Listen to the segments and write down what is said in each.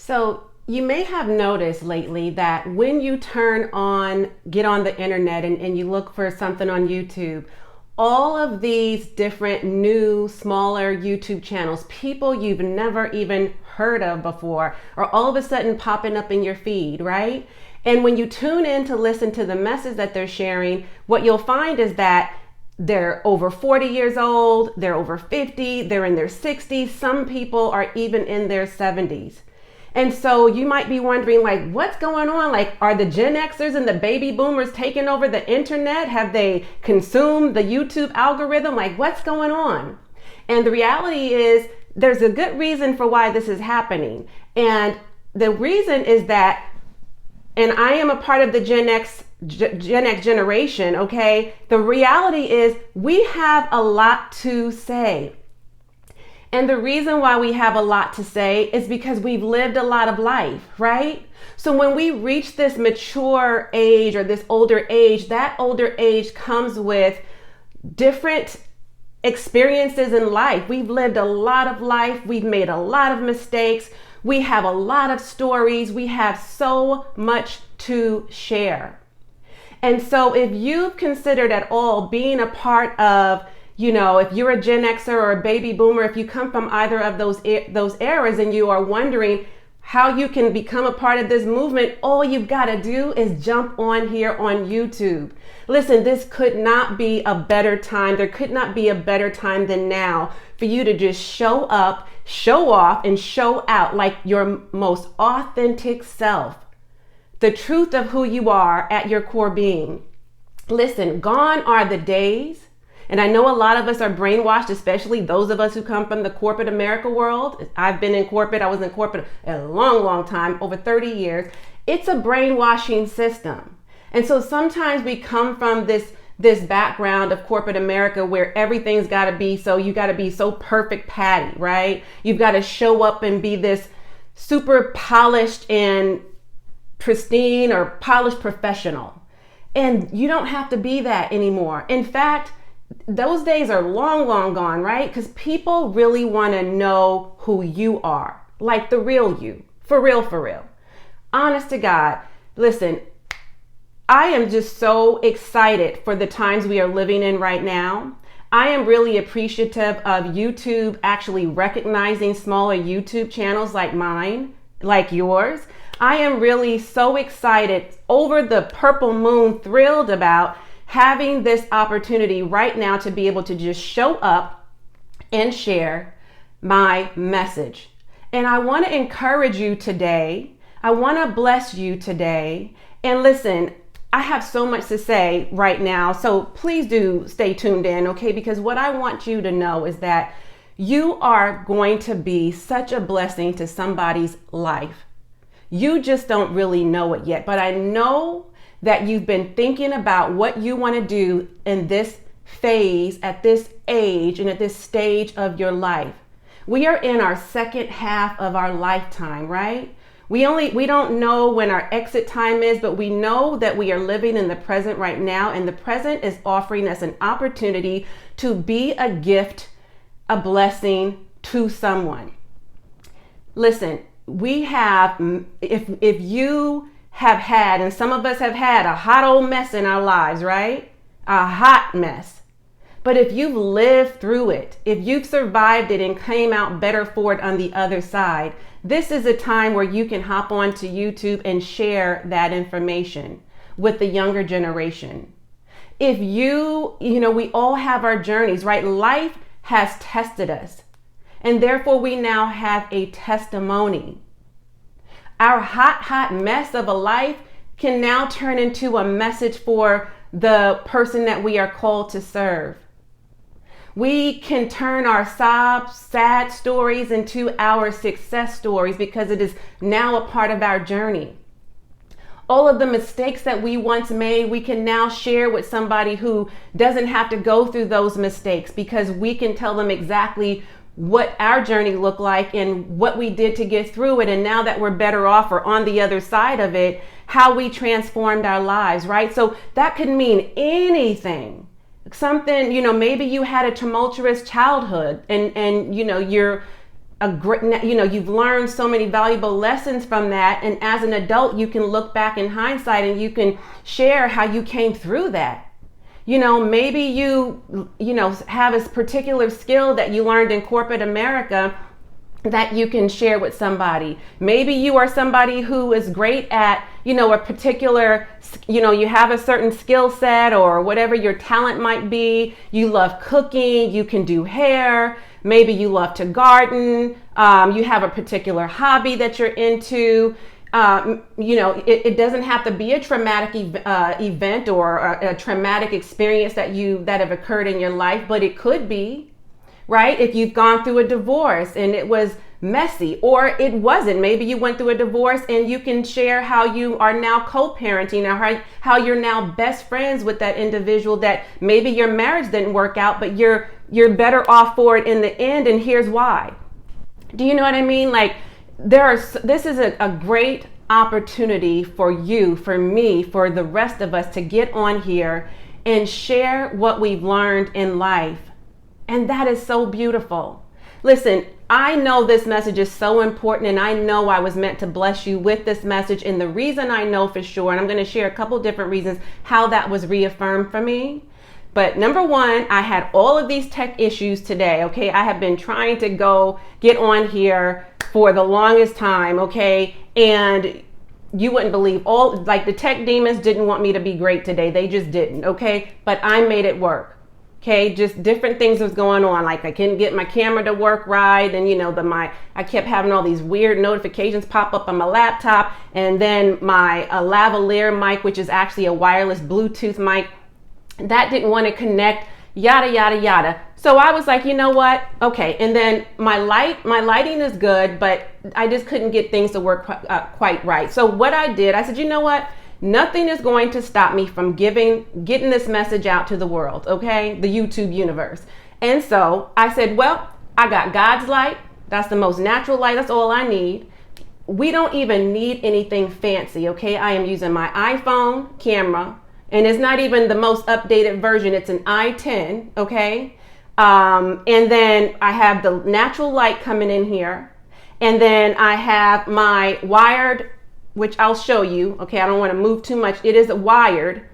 So you may have noticed lately that when you get on the internet and you look for something on YouTube, all of these different new, smaller YouTube channels, people you've never even heard of before, are all of a sudden popping up in your feed, right? And when you tune in to listen to the message that they're sharing, what you'll find is that they're over 40 years old, they're over 50, they're in their 60s, some people are even in their 70s. And so you might be wondering, like, what's going on? Like, are the Gen Xers and the baby boomers taking over the internet? Have they consumed the YouTube algorithm? Like, what's going on? And the reality is there's a good reason for why this is happening. And the reason is that, and I am a part of the Gen X generation, okay? The reality is we have a lot to say. And the reason why we have a lot to say is because we've lived a lot of life, right? So when we reach this mature age or this older age, that older age comes with different experiences in life. We've lived a lot of life. We've made a lot of mistakes. We have a lot of stories. We have so much to share. And so if you've considered at all being a part of, if you're a Gen Xer or a baby boomer, if you come from either of those eras and you are wondering how you can become a part of this movement, all you've got to do is jump on here on YouTube. Listen, this could not be a better time. There could not be a better time than now for you to just show up, show off, and show out like your most authentic self. The truth of who you are at your core being. Listen, gone are the days. And I know a lot of us are brainwashed, especially those of us who come from the corporate America world. I've been in corporate. I was in corporate a long, long time, over 30 years. It's a brainwashing system. And so sometimes we come from this background of corporate America where everything's got to be you got to be so perfect patty, right? You've got to show up and be this super polished and pristine or polished professional. And you don't have to be that anymore. In fact, those days are long, long gone, right? Because people really want to know who you are, like the real you, for real, for real. Honest to God, listen, I am just so excited for the times we are living in right now. I am really appreciative of YouTube actually recognizing smaller YouTube channels like mine, like yours. I am really so excited, over the purple moon, thrilled about having this opportunity right now to be able to just show up and share my message. And I want to encourage you today. I want to bless you today. And listen, I have so much to say right now, so please do stay tuned in, okay? Because what I want you to know is that you are going to be such a blessing to somebody's life. You just don't really know it yet, but I know that you've been thinking about what you want to do in this phase, at this age, and at this stage of your life. We are in our second half of our lifetime, right? We don't know when our exit time is, but we know that we are living in the present right now, and the present is offering us an opportunity to be a gift, a blessing to someone. Listen, we have, if you have had, and some of us have had, a hot old mess in our lives, right? A hot mess. But if you've lived through it, if you've survived it and came out better for it on the other side, this is a time where you can hop onto YouTube and share that information with the younger generation. If we all have our journeys, right? Life has tested us, and therefore we now have a testimony. Our hot mess of a life can now turn into a message for the person that we are called to serve. We can turn our sad stories into our success stories because it is now a part of our journey. All of the mistakes that we once made, we can now share with somebody who doesn't have to go through those mistakes, because we can tell them exactly what our journey looked like and what we did to get through it. And now that we're better off or on the other side of it, how we transformed our lives, right? So that could mean anything. Something, maybe you had a tumultuous childhood and you're a great, you've learned so many valuable lessons from that. And as an adult, you can look back in hindsight and you can share how you came through that. Maybe you have a particular skill that you learned in corporate America that you can share with somebody. Maybe you are somebody who is great at, a particular, you have a certain skill set or whatever your talent might be. You love cooking, you can do hair. Maybe you love to garden. You have a particular hobby that you're into. It doesn't have to be a traumatic event or a traumatic experience that have occurred in your life, but it could be. Right? If you've gone through a divorce and it was messy, or it wasn't, maybe you went through a divorce and you can share how you are now co-parenting, or how you're now best friends with that individual that maybe your marriage didn't work out, but you're better off for it in the end, and here's why. Do you know what I mean? Like, this is a great opportunity for you, for me, for the rest of us to get on here and share what we've learned in life. And that is so beautiful. Listen, I know this message is so important, and I know I was meant to bless you with this message. And the reason I know for sure, and I'm going to share a couple different reasons how that was reaffirmed for me. But number one, I had all of these tech issues today. Okay. I have been trying to get on here for the longest time. Okay. And you wouldn't believe the tech demons didn't want me to be great today. They just didn't. Okay. But I made it work. Okay, just different things was going on. Like I couldn't get my camera to work right, and I kept having all these weird notifications pop up on my laptop, and then my lavalier mic, which is actually a wireless Bluetooth mic, that didn't want to connect. Yada yada yada. So I was like, you know what? Okay, and then my lighting is good, but I just couldn't get things to work quite right. So what I did, I said, you know what? Nothing is going to stop me from getting this message out to the world, okay? The YouTube universe. And so I said, well, I got God's light. That's the most natural light. That's all I need. We don't even need anything fancy, okay? I am using my iPhone camera, and it's not even the most updated version. It's an i10, okay? And then I have the natural light coming in here. And then I have my wired, which I'll show you. Okay, I don't want to move too much. It is wired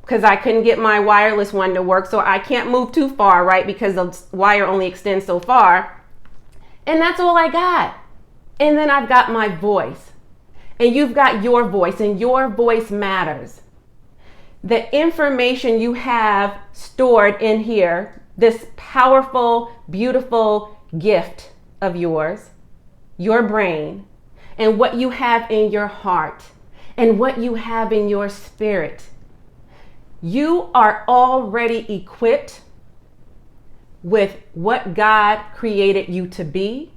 because I couldn't get my wireless one to work. So I can't move too far, right? Because the wire only extends so far. And that's all I got. And then I've got my voice. And you've got your voice, and your voice matters. The information you have stored in here, this powerful, beautiful gift of yours, your brain, and what you have in your heart, and what you have in your spirit. You are already equipped with what God created you to be.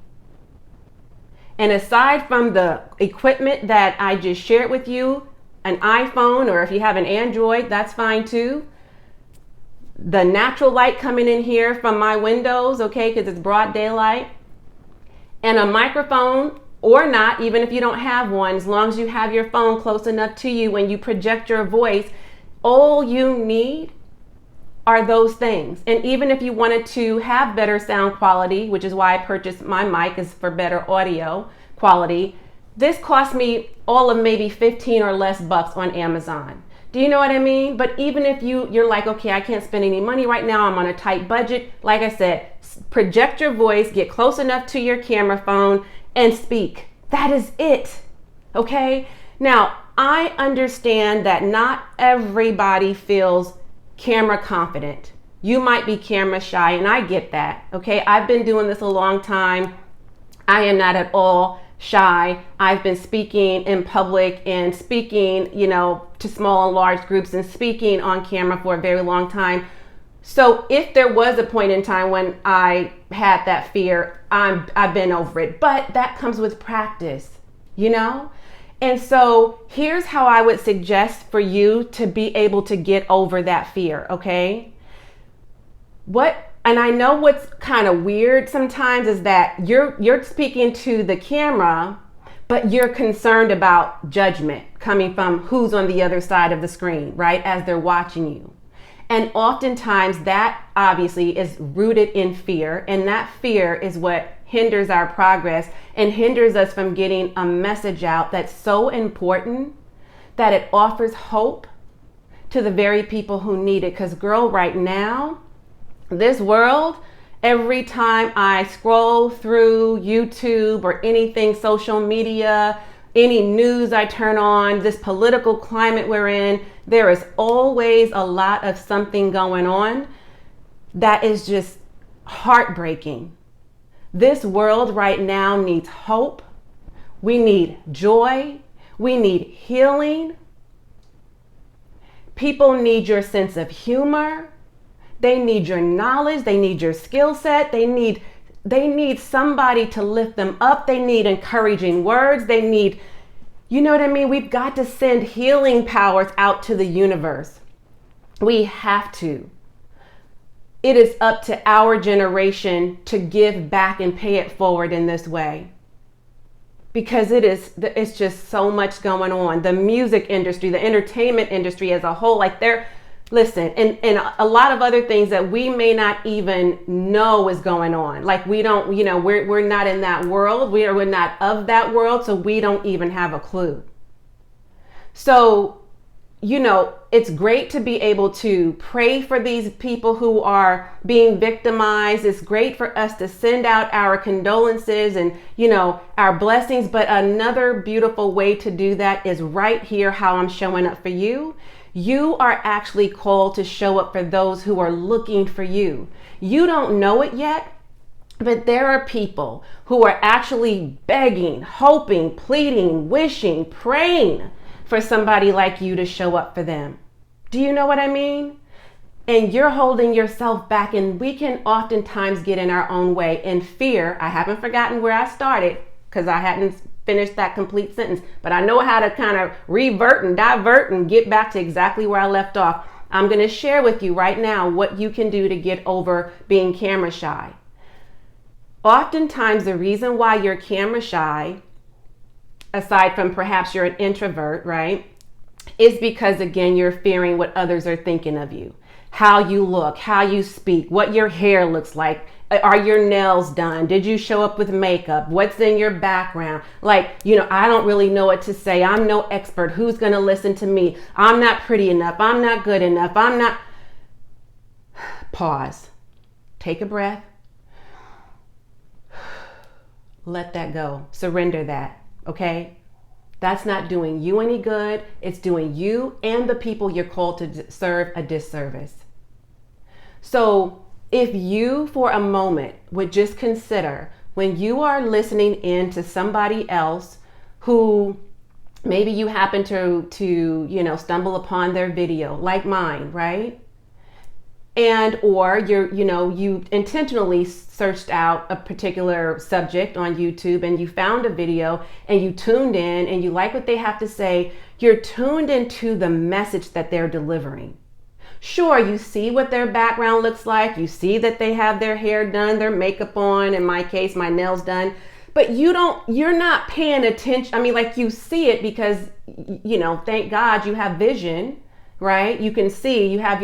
And aside from the equipment that I just shared with you, an iPhone, or if you have an Android, that's fine too. The natural light coming in here from my windows, okay, because it's broad daylight, and a microphone, or not, even if you don't have one, as long as you have your phone close enough to you and you project your voice, all you need are those things. And even if you wanted to have better sound quality, which is why I purchased my mic, is for better audio quality, this cost me all of maybe 15 or less bucks on Amazon. Do you know what I mean? But even if you're like, okay, I can't spend any money right now, I'm on a tight budget. Like I said, project your voice, get close enough to your camera phone, and speak. That is it. Okay? Now, I understand that not everybody feels camera confident. You might be camera shy, and I get that. Okay? I've been doing this a long time. I am not at all shy. I've been speaking in public and speaking, to small and large groups and speaking on camera for a very long time. So if there was a point in time when I had that fear, I've been over it, but that comes with practice, And so here's how I would suggest for you to be able to get over that fear. Okay. And I know what's kind of weird sometimes is that you're speaking to the camera, but you're concerned about judgment coming from who's on the other side of the screen, right? As they're watching you. And oftentimes that obviously is rooted in fear, and that fear is what hinders our progress and hinders us from getting a message out that's so important that it offers hope to the very people who need it. Because girl, right now, this world, every time I scroll through YouTube or anything social media, any news I turn on, this political climate we're in, there is always a lot of something going on that is just heartbreaking. This world right now needs hope. We need joy. We need healing. People need your sense of humor. They need your knowledge. They need your skill set. They need somebody to lift them up. They need encouraging words. They need, you know what I mean? We've got to send healing powers out to the universe. We have to. It is up to our generation to give back and pay it forward in this way. Because it's just so much going on. The music industry, the entertainment industry as a whole, like listen, and a lot of other things that we may not even know is going on. Like we don't, we're not in that world. We're not of that world, so we don't even have a clue. So, it's great to be able to pray for these people who are being victimized. It's great for us to send out our condolences and, our blessings. But another beautiful way to do that is right here, how I'm showing up for you. You are actually called to show up for those who are looking for you. You don't know it yet, but there are people who are actually begging, hoping, pleading, wishing, praying for somebody like you to show up for them. Do you know what I mean? And you're holding yourself back, and we can oftentimes get in our own way in fear. I haven't forgotten where I started because I hadn't finished that complete sentence, but I know how to kind of revert and divert and get back to exactly where I left off. I'm going to share with you right now what you can do to get over being camera shy. Oftentimes, the reason why you're camera shy, aside from perhaps you're an introvert, right, is because, again, you're fearing what others are thinking of you, how you look, how you speak, what your hair looks like. Are your nails done? Did you show up with makeup? What's in your background? I don't really know what to say. I'm no expert. Who's going to listen to me? I'm not pretty enough. I'm not good enough. I'm not. Pause. Take a breath. Let that go. Surrender that. Okay? That's not doing you any good. It's doing you and the people you're called to serve a disservice. So if you, for a moment, would just consider when you are listening in to somebody else who maybe you happen to stumble upon their video, like mine, right? And or you intentionally searched out a particular subject on YouTube and you found a video and you tuned in and you like what they have to say. You're tuned into the message that they're delivering. Sure, you see what their background looks like. You see that they have their hair done, their makeup on, in my case, my nails done. But you're not paying attention. You see it because, thank God you have vision, right? You can see, you have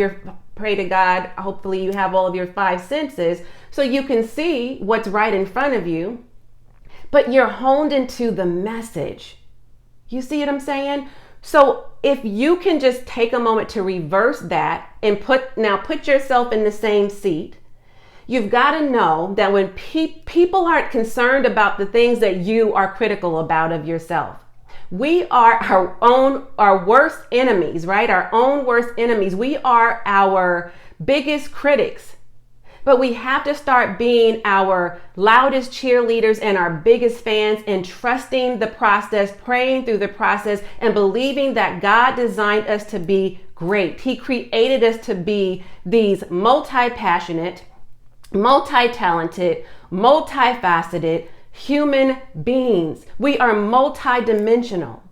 pray to God, hopefully you have all of your 5 senses, so you can see what's right in front of you, but you're honed into the message. You see what I'm saying? So if you can just take a moment to reverse that and put yourself in the same seat, you've got to know that when people aren't concerned about the things that you are critical about of yourself, we are our worst enemies, right? Our own worst enemies. We are our biggest critics. But we have to start being our loudest cheerleaders and our biggest fans and trusting the process, praying through the process, and believing that God designed us to be great. He created us to be these multi-passionate, multi-talented, multifaceted human beings. We are multi-dimensional.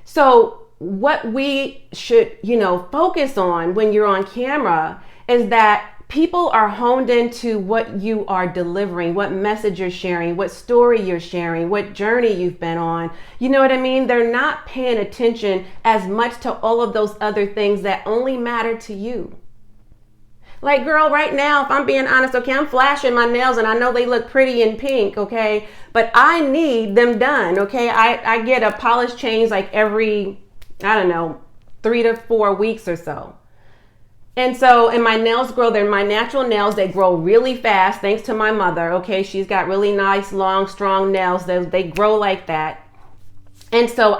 So what we should, focus on when you're on camera is that people are honed into what you are delivering, what message you're sharing, what story you're sharing, what journey you've been on. You know what I mean? They're not paying attention as much to all of those other things that only matter to you. Like, girl, right now, if I'm being honest, okay, I'm flashing my nails and I know they look pretty in pink, okay? But I need them done, okay? I get a polish change like every, I don't know, 3 to 4 weeks or so. And my nails grow, they're my natural nails. They grow really fast thanks to my mother, okay? She's got really nice, long, strong nails. They grow like that. And so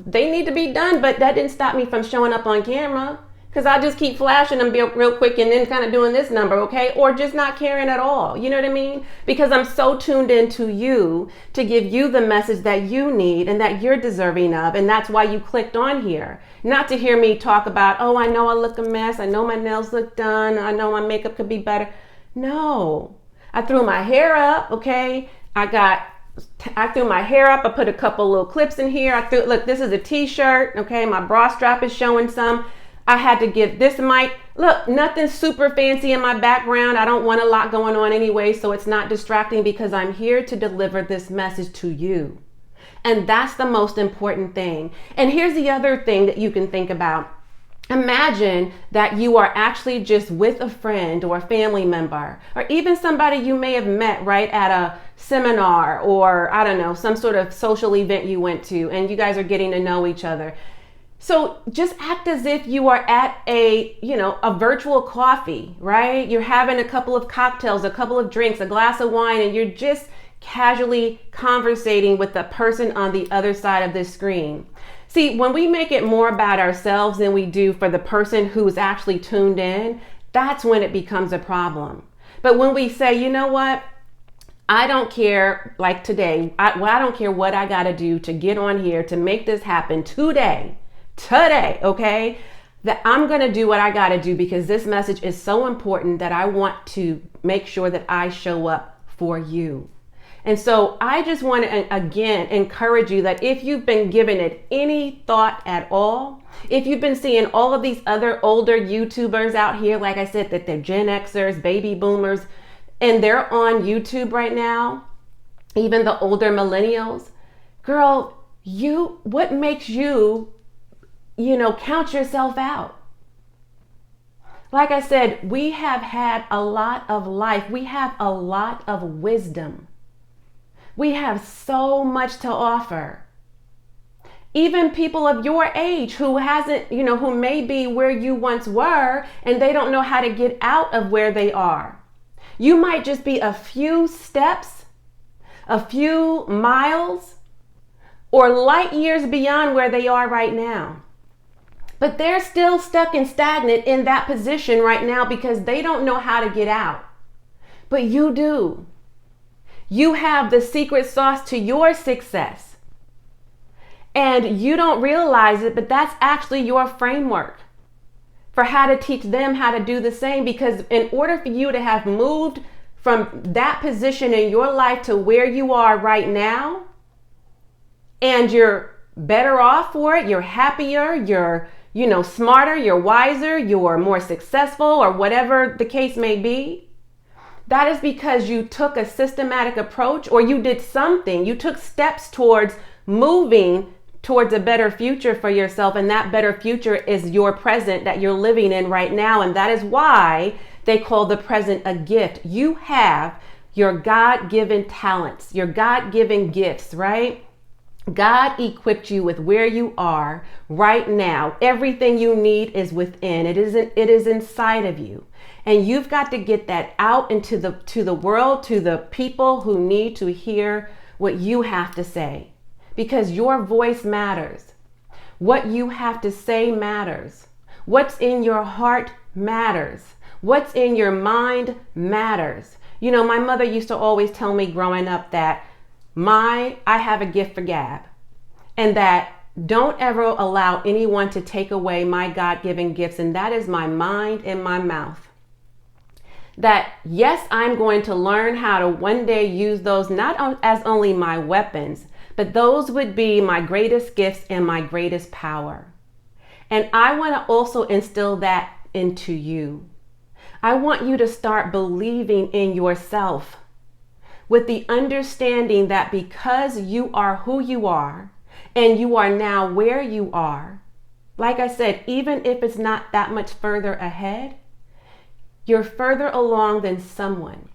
they need to be done, but that didn't stop me from showing up on camera. Because I just keep flashing them real quick and then kind of doing this number, okay? Or just not caring at all. You know what I mean? Because I'm so tuned into you to give you the message that you need and that you're deserving of. And that's why you clicked on here. Not to hear me talk about, oh, I know I look a mess. I know my nails look done. I know my makeup could be better. No. I threw my hair up, okay? I threw my hair up. I put a couple little clips in here. Look, this is a t-shirt, okay? My bra strap is showing some. I had to get this mic. Look, nothing super fancy in my background. I don't want a lot going on anyway, so it's not distracting because I'm here to deliver this message to you. And that's the most important thing. And here's the other thing that you can think about. Imagine that you are actually just with a friend or a family member, or even somebody you may have met right at a seminar or, I don't know, some sort of social event you went to, and you guys are getting to know each other. So just act as if you are at a virtual coffee, right? You're having a couple of cocktails, a couple of drinks, a glass of wine, and you're just casually conversating with the person on the other side of this screen. See, when we make it more about ourselves than we do for the person who's actually tuned in, that's when it becomes a problem. But when we say, you know what? I don't care, like today, I don't care what I got to do to get on here to make this happen today, okay? That I'm going to do what I got to do because this message is so important that I want to make sure that I show up for you. And so I just want to, again, encourage you that if you've been giving it any thought at all, if you've been seeing all of these other older YouTubers out here, like I said, that they're Gen Xers, baby boomers, and they're on YouTube right now, even the older millennials, girl, what makes you count yourself out? Like I said, we have had a lot of life. We have a lot of wisdom. We have so much to offer. Even people of your age who may be where you once were and they don't know how to get out of where they are. You might just be a few steps, a few miles, or light years beyond where they are right now. But they're still stuck and stagnant in that position right now because they don't know how to get out. But you do. You have the secret sauce to your success. And you don't realize it, but that's actually your framework for how to teach them how to do the same. Because in order for you to have moved from that position in your life to where you are right now, and you're better off for it, you're happier, you're smarter, you're wiser, you're more successful, or whatever the case may be, that is because you took a systematic approach, or you did something. You took steps towards moving towards a better future for yourself. And that better future is your present that you're living in right now. And that is why they call the present a gift. You have your God-given talents, your God-given gifts, right? God equipped you with where you are right now. Everything you need is within. It is inside of you. And you've got to get that out into the world, to the people who need to hear what you have to say. Because your voice matters. What you have to say matters. What's in your heart matters. What's in your mind matters. My mother used to always tell me growing up that I have a gift for gab, and that don't ever allow anyone to take away my God-given gifts, and that is my mind and my mouth. That yes, I'm going to learn how to one day use those not as only my weapons, but those would be my greatest gifts and my greatest power. And I want to also instill that into you. I want you to start believing in yourself with the understanding that because you are who you are and you are now where you are, like I said, even if it's not that much further ahead, You're further along than someone.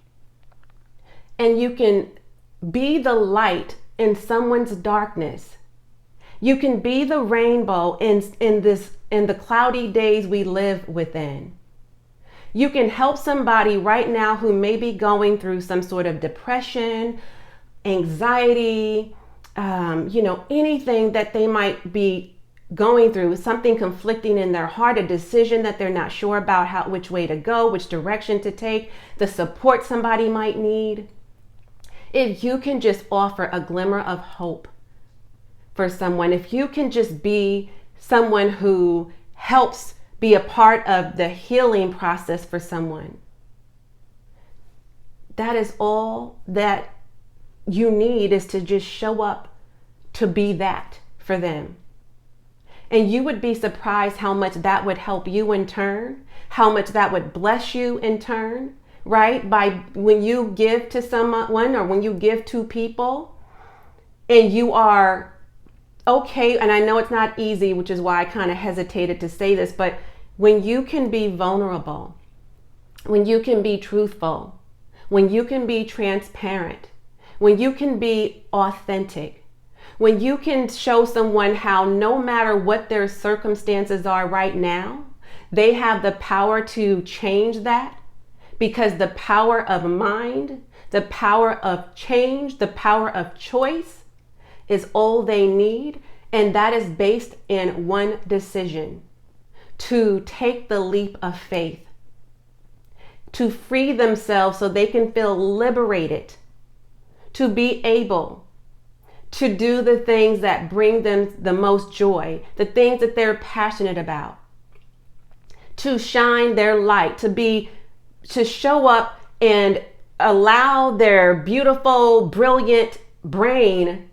And you can be the light in someone's darkness. You can be the rainbow in the cloudy days we live within. You can help somebody right now who may be going through some sort of depression, anxiety, anything that they might be going through, something conflicting in their heart, a decision that they're not sure about, which way to go, which direction to take, the support somebody might need. If you can just offer a glimmer of hope for someone, if you can just be someone who helps be a part of the healing process for someone, that is all that you need, is to just show up to be that for them. And you would be surprised how much that would help you in turn, how much that would bless you in turn, right? When you give to someone, or when you give to people, and you are okay, and I know it's not easy, which is why I kind of hesitated to say this, but when you can be vulnerable, when you can be truthful, when you can be transparent, when you can be authentic, when you can show someone how no matter what their circumstances are right now, they have the power to change that, because the power of mind, the power of change, the power of choice is all they need. And that is based in one decision: to take the leap of faith, to free themselves so they can feel liberated, to be able to do the things that bring them the most joy, the things that they're passionate about, to shine their light, to show up and allow their beautiful, brilliant brain,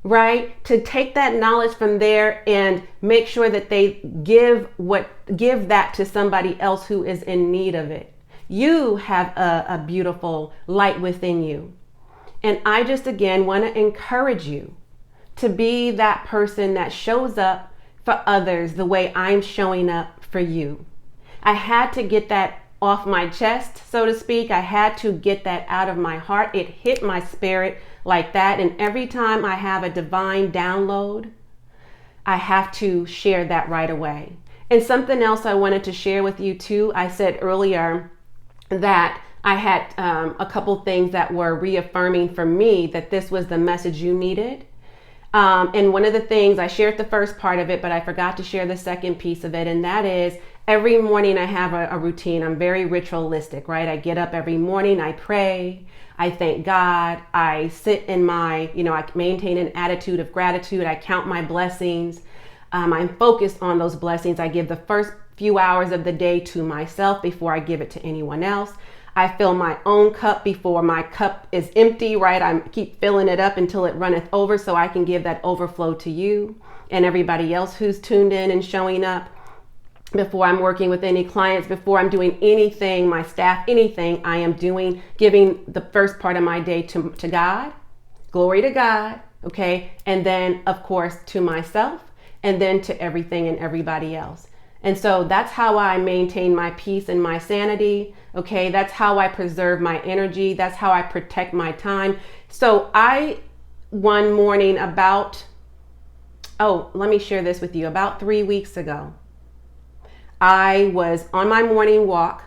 right, to take that knowledge from there and make sure that they give that to somebody else who is in need of it. You have a beautiful light within you. And I just, again, want to encourage you to be that person that shows up for others the way I'm showing up for you. I had to get that off my chest, so to speak. I had to get that out of my heart. It hit my spirit like that. And every time I have a divine download, I have to share that right away. And something else I wanted to share with you too, I said earlier that I had a couple things that were reaffirming for me that this was the message you needed. And one of the things, I shared the first part of it, but I forgot to share the second piece of it. And that is, every morning I have a routine. I'm very ritualistic, right? I get up every morning, I pray, I thank God, I sit in I maintain an attitude of gratitude. I count my blessings. I'm focused on those blessings. I give the first few hours of the day to myself before I give it to anyone else. I fill my own cup before my cup is empty, right? I keep filling it up until it runneth over, so I can give that overflow to you and everybody else who's tuned in and showing up. Before I'm working with any clients, before I'm doing anything, my staff, anything, I am giving the first part of my day to God, glory to God, okay? And then, of course, to myself, and then to everything and everybody else. And so that's how I maintain my peace and my sanity, okay? That's how I preserve my energy. That's how I protect my time. So one morning let me share this with you. About 3 weeks ago, I was on my morning walk,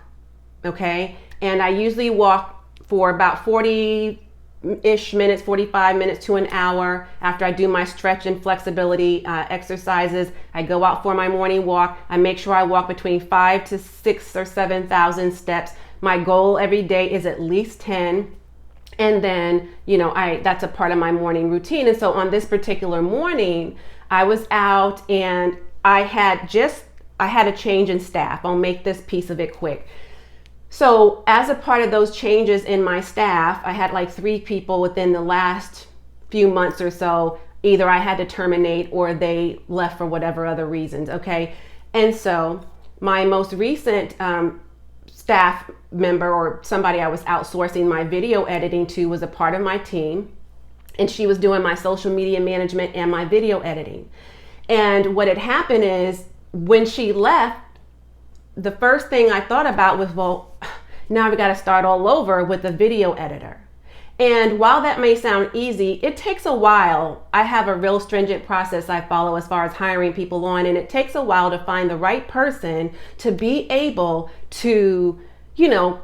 okay? And I usually walk for about 40-ish minutes, 45 minutes to an hour. After I do my stretch and flexibility exercises, I go out for my morning walk. I make sure I walk between 5 to 6 or 7,000 steps. My goal every day is at least 10. And then, that's a part of my morning routine. And so on this particular morning, I was out and I had a change in staff. I'll make this piece of it quick. So as a part of those changes in my staff, I had like 3 people within the last few months or so. Either I had to terminate or they left for whatever other reasons, okay? And so my most recent staff member, or somebody I was outsourcing my video editing to, was a part of my team. And she was doing my social media management and my video editing. And what had happened is, when she left, the first thing I thought about was, well, Now I've got to start all over with a video editor. And while that may sound easy, it takes a while. I have a real stringent process I follow as far as hiring people on, and it takes a while to find the right person to be able to,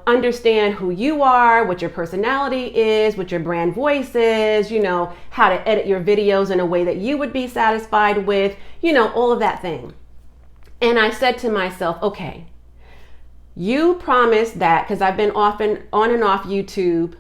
understand who you are, what your personality is, what your brand voice is, how to edit your videos in a way that you would be satisfied with, all of that thing. And I said to myself, okay, you promised that, because I've been on and off YouTube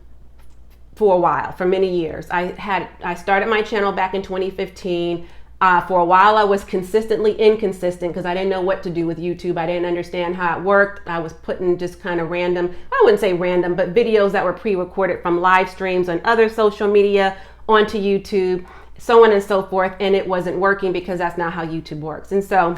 for a while, for many years. I started my channel back in 2015. For a while, I was consistently inconsistent because I didn't know what to do with YouTube. I didn't understand how it worked. I was putting just kind of random, I wouldn't say random, but videos that were pre-recorded from live streams on other social media onto YouTube, so on and so forth. And it wasn't working because that's not how YouTube works. And so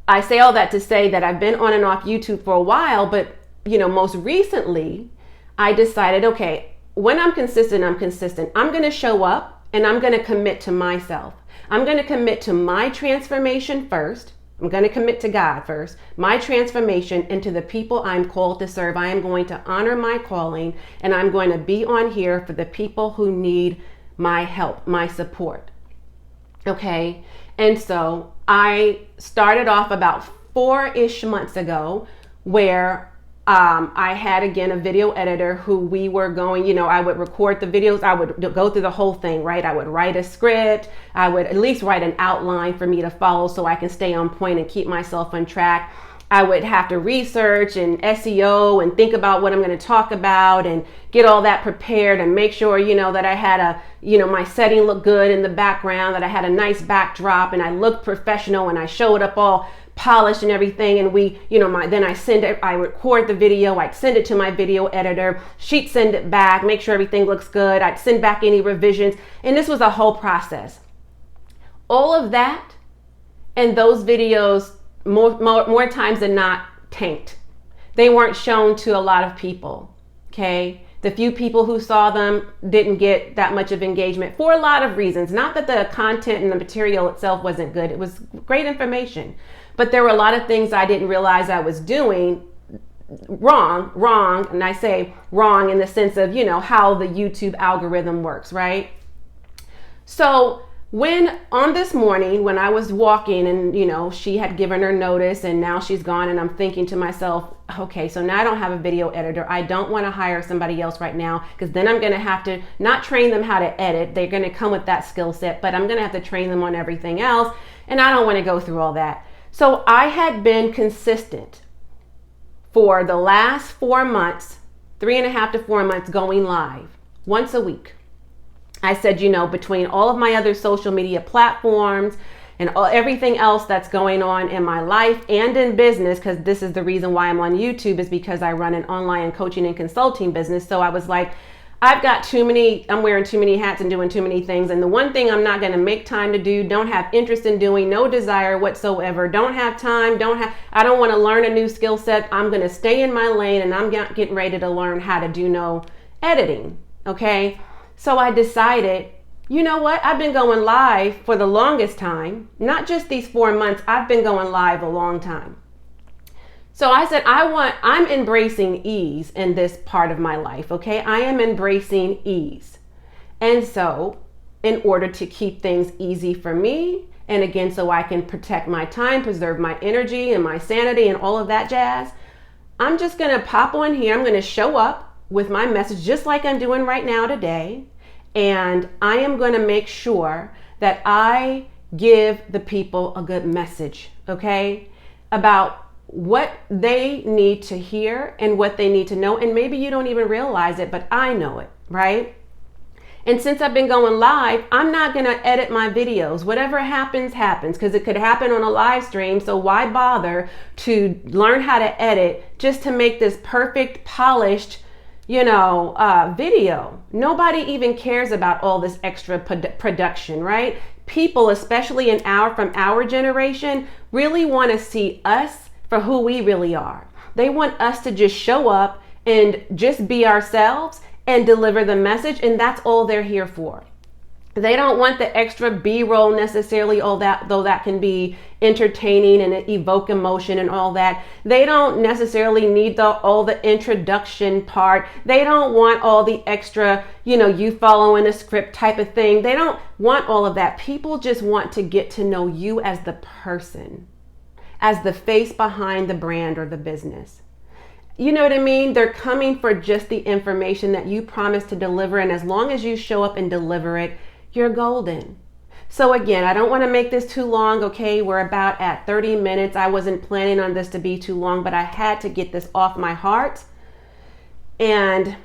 I say all that to say that I've been on and off YouTube for a while, but most recently I decided, okay, when I'm consistent, I'm consistent. I'm going to show up and I'm going to commit to myself. I'm going to commit to my transformation first. I'm going to commit to God first, my transformation into the people I'm called to serve. I am going to honor my calling, and I'm going to be on here for the people who need my help, my support. Okay. And so I started off about 4-ish months ago where I had, again, a video editor who we were going, I would record the videos. I would go through the whole thing, right? I would write a script. I would at least write an outline for me to follow so I can stay on point and keep myself on track. I would have to research and SEO and think about what I'm going to talk about and get all that prepared and make sure, that I had my setting looked good in the background, that I had a nice backdrop and I looked professional and I showed up all polished and everything. And then I record the video, I'd send it to my video editor, she'd send it back, make sure everything looks good. I'd send back any revisions. And this was a whole process. All of that and those videos more times than not tanked. They weren't shown to a lot of people. Okay. The few people who saw them didn't get that much of engagement for a lot of reasons. Not that the content and the material itself wasn't good. It was great information. But there were a lot of things I didn't realize I was doing wrong. And I say wrong in the sense of, how the YouTube algorithm works, right? So when on this morning, when I was walking and, she had given her notice and now she's gone, and I'm thinking to myself, okay, so now I don't have a video editor. I don't want to hire somebody else right now because then I'm going to have to not train them how to edit. They're going to come with that skill set, but I'm going to have to train them on everything else. And I don't want to go through all that. So I had been consistent for the last 4 months, 3.5 to 4 months, going live once a week. I said, between all of my other social media platforms and everything else that's going on in my life and in business, because this is the reason why I'm on YouTube, is because I run an online coaching and consulting business. So I was like, I'm wearing too many hats and doing too many things. And the one thing I'm not going to make time to do, don't have interest in doing, no desire whatsoever, don't have time, I don't want to learn a new skill set. I'm going to stay in my lane and I'm getting ready to learn how to do no editing. Okay. So I decided, you know what? I've been going live for the longest time, not just these 4 months. I've been going live a long time. So I said, I'm embracing ease in this part of my life. Okay. I am embracing ease. And so in order to keep things easy for me, and again, so I can protect my time, preserve my energy and my sanity and all of that jazz, I'm just going to pop on here. I'm going to show up with my message just like I'm doing right now today. And I am going to make sure that I give the people a good message, okay, about what they need to hear and what they need to know. And maybe you don't even realize it, but I know it, right? And since I've been going live, I'm not going to edit my videos. Whatever happens, happens, because it could happen on a live stream. So why bother to learn how to edit just to make this perfect, polished, video? Nobody even cares about all this extra production, right? People, especially from our generation, really want to see us for who we really are. They want us to just show up and just be ourselves and deliver the message. And that's all they're here for. They don't want the extra B-roll necessarily, all that, though that can be entertaining and evoke emotion and all that. They don't necessarily need all the introduction part. They don't want all the extra, you following a script type of thing. They don't want all of that. People just want to get to know you as the person, as the face behind the brand or the business. You know what I mean? They're coming for just the information that you promise to deliver. And as long as you show up and deliver it, you're golden. So again, I don't want to make this too long, okay? We're about at 30 minutes. I wasn't planning on this to be too long, but I had to get this off my heart. And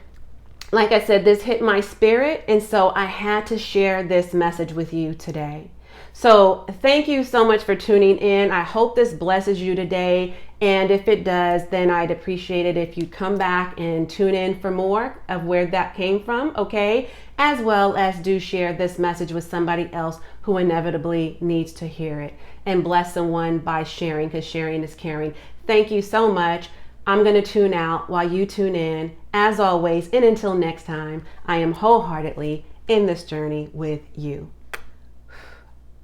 like I said, this hit my spirit. And so I had to share this message with you today. So thank you so much for tuning in. I hope this blesses you today. And if it does, then I'd appreciate it if you come back and tune in for more of where that came from, okay? As well as do share this message with somebody else who inevitably needs to hear it. And bless someone by sharing, because sharing is caring. Thank you so much. I'm going to tune out while you tune in. As always, and until next time, I am wholeheartedly in this journey with you.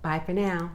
Bye for now.